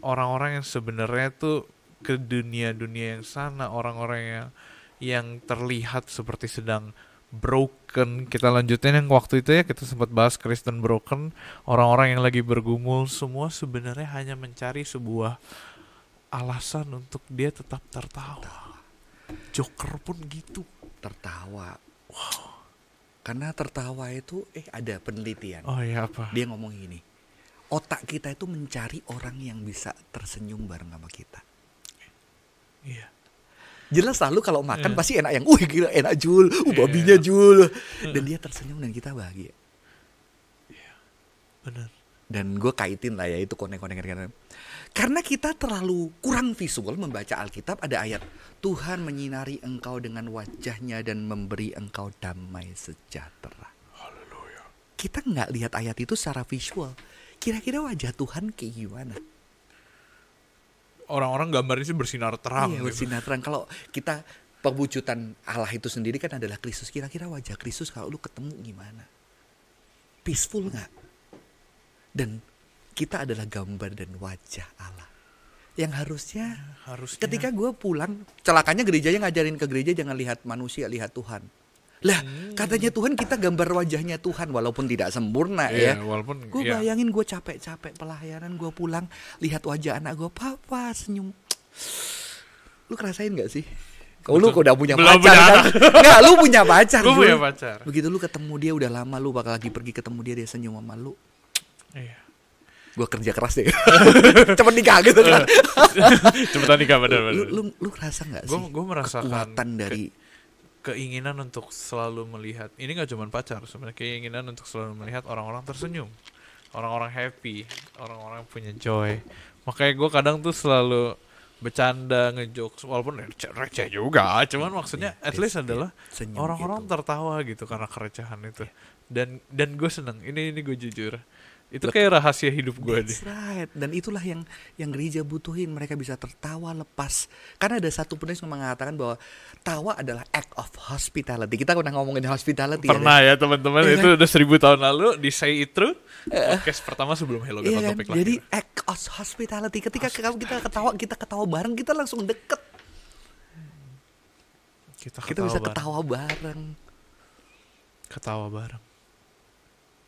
Orang-orang yang sebenarnya tuh ke dunia yang sana, orang-orang yang terlihat seperti sedang broken. Kita lanjutin yang waktu itu ya, kita sempat bahas Kristen broken. Orang-orang yang lagi bergumul, semua sebenarnya hanya mencari sebuah alasan untuk dia tetap tertawa. Joker pun gitu.
Tertawa. Wow. Karena tertawa itu ada penelitian.
Oh iya, apa?
Dia ngomong gini. Otak kita itu mencari orang yang bisa tersenyum bareng sama kita.
Iya.
Jelas lalu kalau makan pasti enak yang, gila enak Jul, babinya Jul. Dan dia tersenyum dan kita bahagia.
Iya, benar.
Dan gue kaitin lah ya itu konek-konek. Karena kita terlalu kurang visual membaca Alkitab, ada ayat, Tuhan menyinari engkau dengan wajahnya dan memberi engkau damai sejahtera.
Haleluya.
Kita nggak lihat ayat itu secara visual. Kira-kira wajah Tuhan kayak gimana?
Orang-orang gambarnya sih bersinar terang.
Iya, bersinar terang. Kalau kita pewujudan Allah itu sendiri kan adalah Kristus. Kira-kira wajah Kristus kalau lu ketemu gimana? Peaceful nggak? Dan kita adalah gambar dan wajah Allah. Yang harusnya ketika gue pulang, celakanya gerejanya ngajarin ke gereja jangan lihat manusia, lihat Tuhan. Lah, katanya Tuhan kita gambar wajahnya Tuhan walaupun tidak sempurna ya.
Walaupun
gue bayangin gue capek-capek pelayanan, gue pulang lihat wajah anak gue, papa senyum. Lu ngerasain gak sih? Kalau lu udah punya pacar kan? Nggak, lu punya pacar.
Gue punya pacar.
Begitu lu ketemu dia udah lama, lu bakal lagi pergi ketemu dia senyum sama lu.
Iya.
Gue kerja keras deh. Cepet nikah gitu kan.
Cepetan nikah, bener.
Lu ngerasa gak sih?
Gue merasakan
kekuatan dari
keinginan untuk selalu melihat, ini gak cuma pacar sebenarnya, keinginan untuk selalu melihat orang-orang tersenyum, orang-orang happy, orang-orang punya joy. Makanya gue kadang tuh selalu bercanda, ngejokes, walaupun receh juga, cuman maksudnya at least adalah orang-orang gitu tertawa gitu karena kerecehan itu. Dan gue seneng, ini gue jujur, itu kayak rahasia hidup gue deh.
Right. Dan itulah yang gereja butuhin, mereka bisa tertawa lepas. Karena ada satu penulis yang mengatakan bahwa tawa adalah act of hospitality. Kita pernah ngomongin hospitality.
Pernah ya teman-teman, itu udah 1000 tahun lalu di Say It True, podcast pertama sebelum Hello Gata Topik lahir.
Jadi act of hospitality. Ketika kita ketawa bareng, kita langsung deket. Kita bisa ketawa bareng.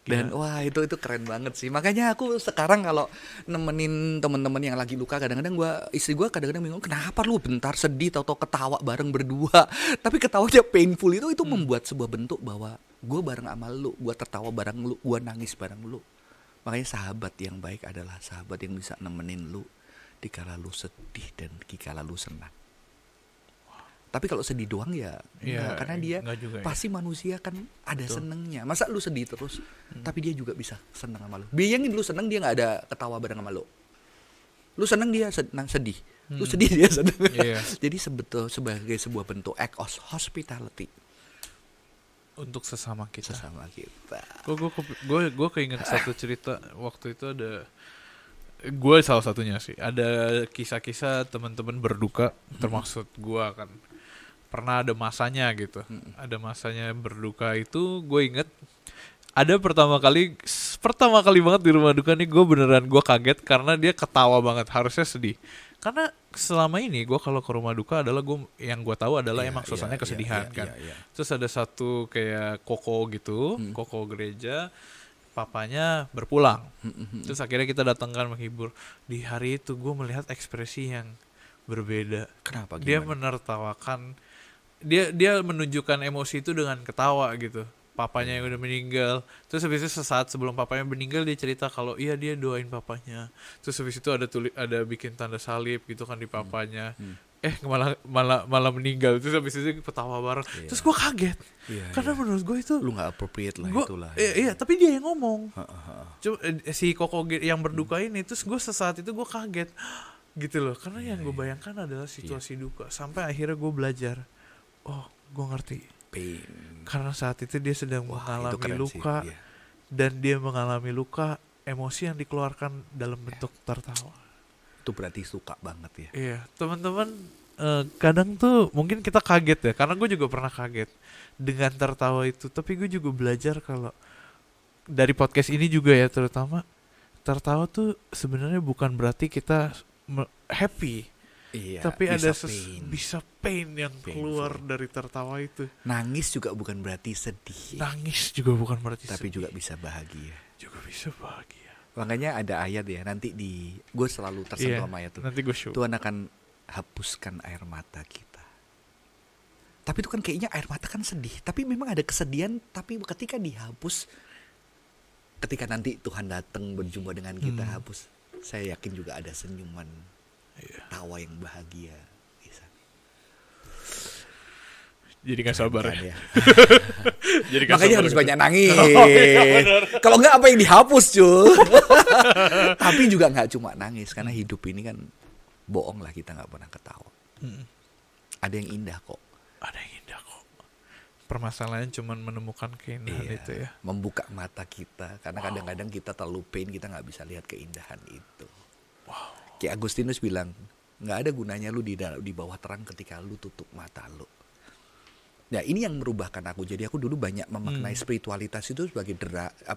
Dan wah itu keren banget sih. Makanya aku sekarang kalau nemenin teman-teman yang lagi luka, kadang-kadang istri gue kadang-kadang bingung, kenapa lu bentar sedih atau ketawa bareng berdua. Tapi ketawanya painful itu membuat sebuah bentuk bahwa gue bareng sama lu, gue tertawa bareng lu, gue nangis bareng lu. Makanya sahabat yang baik adalah sahabat yang bisa nemenin lu dikala lu sedih dan dikala lu senang. Tapi kalau sedih doang ya karena dia pasti manusia kan ada senengnya. Masa lu sedih terus, tapi dia juga bisa seneng sama lu. Bayangin lu seneng, dia gak ada ketawa bareng sama lu. Lu seneng, dia sedih. Lu sedih, dia seneng. Jadi sebagai sebuah bentuk act of hospitality
untuk sesama kita.
Gue
keinget satu cerita waktu itu, ada gue salah satunya sih, ada kisah-kisah teman-teman berduka, termasuk gue kan pernah ada masanya gitu. Ada masanya berduka itu, gue inget ada pertama kali banget di rumah duka nih, gue kaget karena dia ketawa banget, harusnya sedih. Karena selama ini gue kalau ke rumah duka adalah yang gue tahu adalah emang suasananya kesedihan kan. Terus ada satu kayak koko gitu, koko gereja, papanya berpulang. Terus akhirnya kita datangkan menghibur. Di hari itu gue melihat ekspresi yang berbeda.
Kenapa?
Dia menertawakan, dia menunjukkan emosi itu dengan ketawa gitu. Papanya yang udah meninggal. Terus habis itu sesaat sebelum papanya meninggal dia cerita kalau iya dia doain papanya. Terus habis itu ada bikin tanda salib gitu kan di papanya. Malah meninggal. Terus habis itu ketawa bareng. Terus gue kaget. Karena menurut gue itu
lu nggak appropriate lah itulah.
Iya, tapi dia yang ngomong. Si koko yang berduka ini. Terus gue sesaat itu gue kaget gitu loh. Karena yang gue bayangkan adalah situasi duka. Sampai akhirnya gue belajar. Oh, gue ngerti.
Pain.
Karena saat itu dia sedang mengalami luka. Dan dia mengalami luka emosi yang dikeluarkan dalam bentuk tertawa.
Itu berarti suka banget ya.
Iya, teman-teman, kadang tuh mungkin kita kaget ya, karena gue juga pernah kaget dengan tertawa itu. Tapi gue juga belajar kalau dari podcast ini juga ya, terutama tertawa tuh sebenarnya bukan berarti kita happy.
Iya,
tapi ada
bisa
pain yang keluar dari tertawa itu.
Nangis juga bukan berarti sedih.
Nangis juga bukan berarti
tapi
sedih.
juga bisa bahagia.
Juga bisa bahagia.
Makanya ada ayat ya, nanti gue selalu tersentuh sama ayat tuh.
Nanti gue show.
Tuhan akan hapuskan air mata kita. Tapi itu kan kayaknya air mata kan sedih. Tapi memang ada kesedihan, tapi ketika dihapus, ketika nanti Tuhan datang berjumpa dengan kita hapus, saya yakin juga ada senyuman, tawa yang bahagia.
Jadi gak sabar ya.
Jadi makanya harus banyak nangis. Kalau enggak apa yang dihapus cuy. Tapi juga gak cuma nangis. Karena hidup ini kan bohong lah, kita gak pernah ketawa. Ada yang indah kok.
Ada yang indah kok. Permasalahan cuma menemukan keindahan itu ya.
Membuka mata kita. Karena kadang-kadang kita terlalu pain, kita gak bisa lihat keindahan itu. Kayak Agustinus bilang, gak ada gunanya lu di bawah terang ketika lu tutup mata lu. Nah ini yang merubahkan aku. Jadi aku dulu banyak memaknai spiritualitas itu sebagai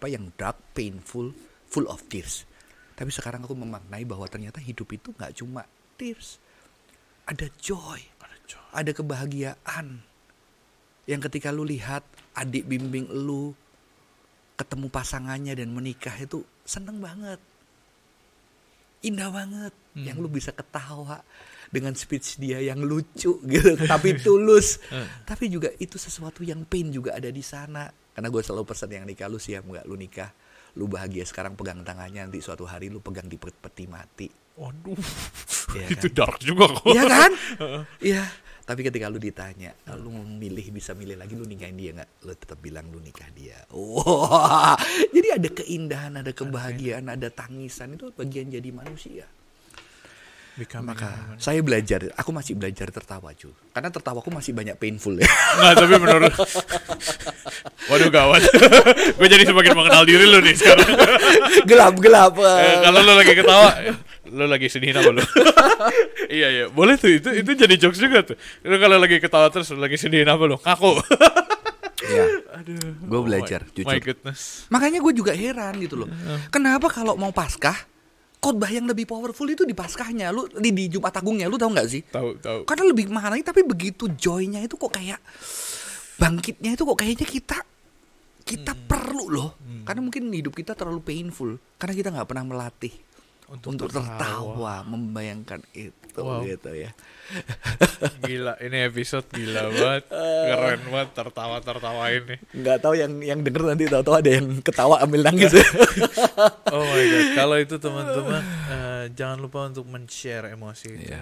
yang dark, painful, full of tears. Tapi sekarang aku memaknai bahwa ternyata hidup itu gak cuma tears. Ada joy. Ada kebahagiaan. Yang ketika lu lihat adik bimbing lu ketemu pasangannya dan menikah, itu seneng banget. Indah banget. Yang lu bisa ketawa dengan speech dia yang lucu gitu, tapi tulus. Tapi juga itu sesuatu yang pain juga ada di sana. Karena gue selalu pesan yang nikah, lu siap nggak? Lu nikah, lu bahagia sekarang pegang tangannya, nanti suatu hari lu pegang di peti mati.
Waduh,
ya
itu
kan?
dark juga kok.
Iya kan? Iya. Tapi ketika lu ditanya, lu bisa milih lagi lu nikahin dia nggak? Lu tetap bilang lu nikah dia. Wah, jadi ada keindahan, ada kebahagiaan, ada tangisan, itu bagian jadi manusia. Maka saya belajar, aku masih belajar tertawa cuy. Karena tertawaku masih banyak painful ya.
Nggak, tapi menurut waduh gawat. Gue jadi semakin mengenal diri lu nih sekarang.
Gelap.
Kalau lu lagi ketawa, lu lagi sedihin apa lu? Iya, boleh tuh, itu jadi jokes juga tuh. Lu kalau lagi ketawa terus lagi sedihin apa lu? Ngaku.
Iya. Aduh. Gue belajar jujur.
My goodness.
Makanya gue juga heran gitu loh. Kenapa kalau mau Paskah, khotbah yang lebih powerful itu di Paskahnya, lu di Jumat Agungnya, lu tahu nggak sih? Tahu. Karena lebih maknai, tapi begitu joy-nya itu kok kayak bangkitnya itu kok kayaknya kita perlu loh. Karena mungkin hidup kita terlalu painful, karena kita nggak pernah melatih untuk tertawa, membayangkan itu gitu ya.
Gila, ini episode gila banget, keren banget tertawa ini.
Nggak tahu yang denger nanti tahu ada yang ketawa ambil nangis.
Oh my god, kalau itu teman-teman jangan lupa untuk men-share emosi itu.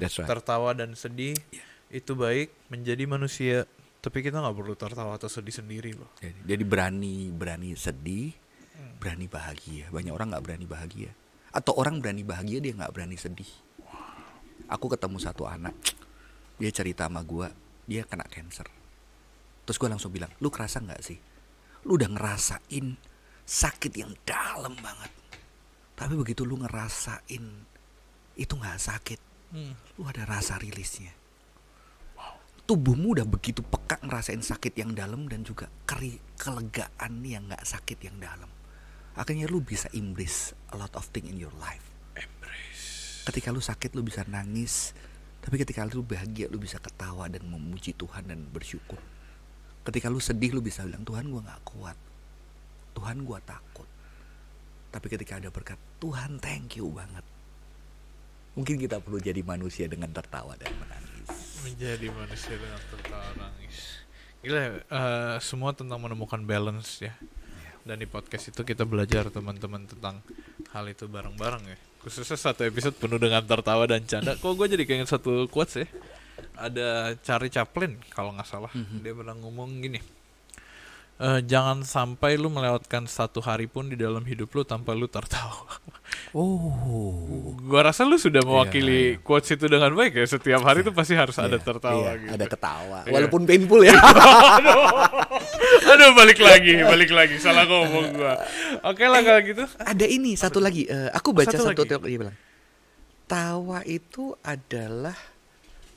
That's right.
Tertawa dan sedih itu baik menjadi manusia, tapi kita nggak perlu tertawa atau sedih sendiri loh.
Jadi berani sedih, berani bahagia. Banyak orang nggak berani bahagia. Atau orang berani bahagia, dia gak berani sedih. Aku ketemu satu anak, dia cerita sama gue, dia kena cancer. Terus gue langsung bilang, lu kerasa gak sih? Lu udah ngerasain sakit yang dalam banget. Tapi begitu lu ngerasain itu gak sakit, lu ada rasa rilisnya. Tubuhmu udah begitu peka ngerasain sakit yang dalam dan juga kelegaan yang gak sakit yang dalam. Akhirnya lu bisa embrace a lot of thing in your life. Ketika lu sakit lu bisa nangis, tapi ketika lu bahagia lu bisa ketawa dan memuji Tuhan dan bersyukur. Ketika lu sedih lu bisa bilang, Tuhan gua gak kuat, Tuhan gua takut. Tapi ketika ada berkat, Tuhan thank you banget. Mungkin kita perlu jadi manusia dengan tertawa dan menangis.
Menjadi manusia dengan tertawa dan menangis. Gila, semua tentang menemukan balance ya. Dan di podcast itu kita belajar teman-teman tentang hal itu bareng-bareng ya. Khususnya satu episode penuh dengan tertawa dan canda. Kok gue jadi keinget satu quotes ya. Ada Charlie Chaplin kalau gak salah. Dia pernah ngomong gini, jangan sampai lu melewatkan satu hari pun di dalam hidup lu tanpa lu tertawa. Gua rasa lu sudah mewakili quotes itu dengan baik ya. Setiap hari tuh pasti harus ada tertawa gitu.
Ada ketawa, walaupun painful ya.
Aduh, balik lagi. Salah ngomong gua. Oke lah kalau gitu.
Ada ini satu lagi. Aku baca satu teori dia bilang, tawa itu adalah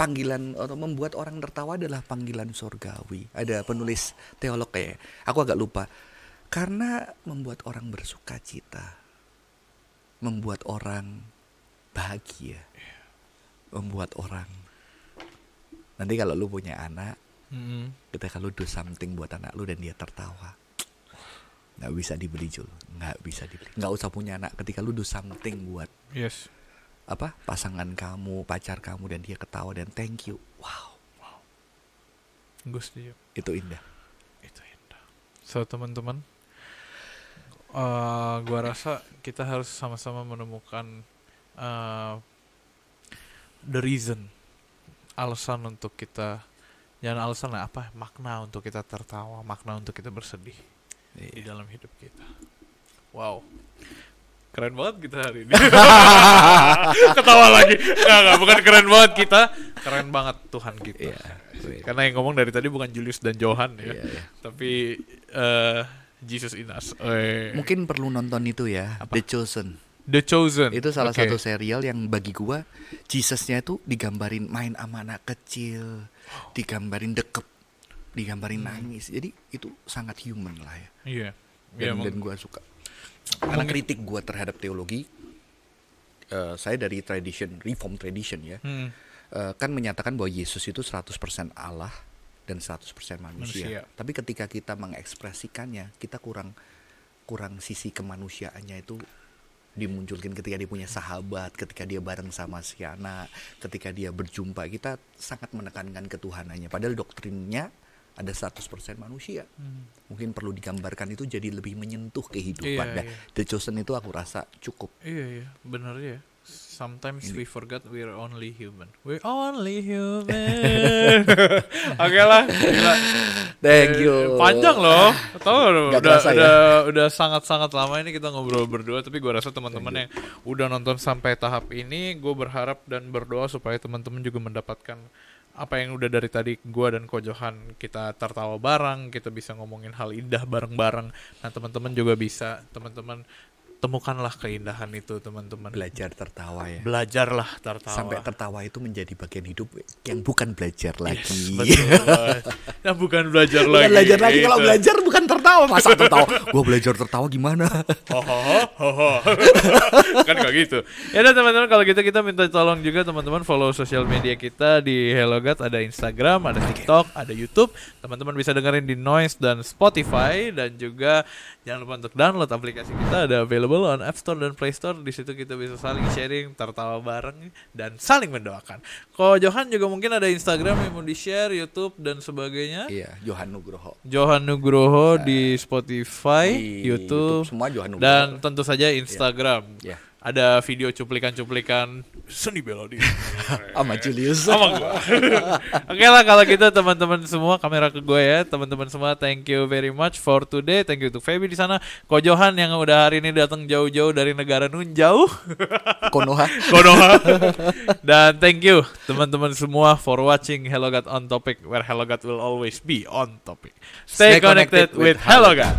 panggilan, atau membuat orang tertawa adalah panggilan surgawi. Ada penulis teolog kayak, aku agak lupa. Karena membuat orang bersuka cita, membuat orang bahagia, membuat orang. Nanti kalau lu punya anak, ketika lu do something buat anak lu dan dia tertawa, nggak bisa dibeli, Jul. Nggak bisa dibeli. Nggak usah punya anak. Ketika lu do something buat pasangan kamu, pacar kamu, dan dia ketawa dan thank you, wow.
Gue setuju.
Itu indah.
So teman-teman, gua rasa kita harus sama-sama menemukan the reason, alasan untuk kita, jangan alasan lah, makna untuk kita tertawa, makna untuk kita bersedih di dalam hidup kita. Wow, keren banget kita hari ini. Ketawa lagi. Nggak, bukan keren banget kita, keren banget Tuhan kita. Karena yang ngomong dari tadi bukan Julius dan Johan ya, tapi Jesus in us.
Mungkin perlu nonton itu ya, The Chosen. Itu salah satu serial yang bagi gua Jesus-nya itu digambarin main sama anak kecil, digambarin dekep, digambarin nangis. Jadi itu sangat human lah ya. Dan gua suka. Karena kritik gua terhadap teologi, saya dari Reform tradition ya, kan menyatakan bahwa Yesus itu 100% Allah dan 100% manusia. Tapi ketika kita mengekspresikannya, kita kurang sisi kemanusiaannya itu dimunculkan ketika dia punya sahabat, ketika dia bareng sama si anak, ketika dia berjumpa. Kita sangat menekankan ketuhanannya, padahal doktrinnya ada 100% manusia. Mungkin perlu digambarkan itu jadi lebih menyentuh kehidupan. The Chosen itu aku rasa cukup.
Iya, benar ya. Sometimes we forgot we're only human. We're only human. Oke lah.
Thank you.
Panjang loh. Tahu udah sangat-sangat lama ini kita ngobrol berdua, tapi gue rasa teman-teman yang udah nonton sampai tahap ini, gue berharap dan berdoa supaya teman-teman juga mendapatkan apa yang udah dari tadi gue dan Ko Johan, kita tertawa bareng, kita bisa ngomongin hal indah bareng-bareng. Nah, teman-teman juga bisa, teman-teman temukanlah keindahan itu, teman-teman.
Belajar tertawa ya.
Belajarlah tertawa.
Sampai tertawa itu menjadi bagian hidup yang bukan belajar lagi.
Betul. Yang bukan belajar lagi.
Bukan belajar lagi. Kalau belajar bukan tertawa. Masa tertawa? Gue belajar tertawa gimana?
Kan kayak gitu. Ya udah teman-teman, kalau gitu kita minta tolong juga teman-teman follow sosial media kita di Hello God. Ada Instagram, ada TikTok, ada YouTube. Teman-teman bisa dengerin di Noise dan Spotify, dan juga jangan lupa untuk download aplikasi kita, ada available on App Store dan Play Store. Di situ kita bisa saling sharing, tertawa bareng, dan saling mendoakan. Ko Johan juga mungkin ada Instagram yang mau di-share, YouTube dan sebagainya.
Iya, Johan
Nugroho di Spotify,
di
YouTube
semua Johan Nugroho.
Dan tentu saja Instagram.
Iya.
Ada video cuplikan-cuplikan seni bela diri
sama Julius.
Sama gue. Oke lah kalau gitu teman-teman semua, kamera ke gue ya. Teman-teman semua, thank you very much for today. Thank you to Feby di sana, Ko Johan yang udah hari ini datang jauh-jauh dari negara nun jauh. Konoha. Dan thank you teman-teman semua for watching Hello God on Topic, where Hello God will always be on topic. Stay connected with Hello God.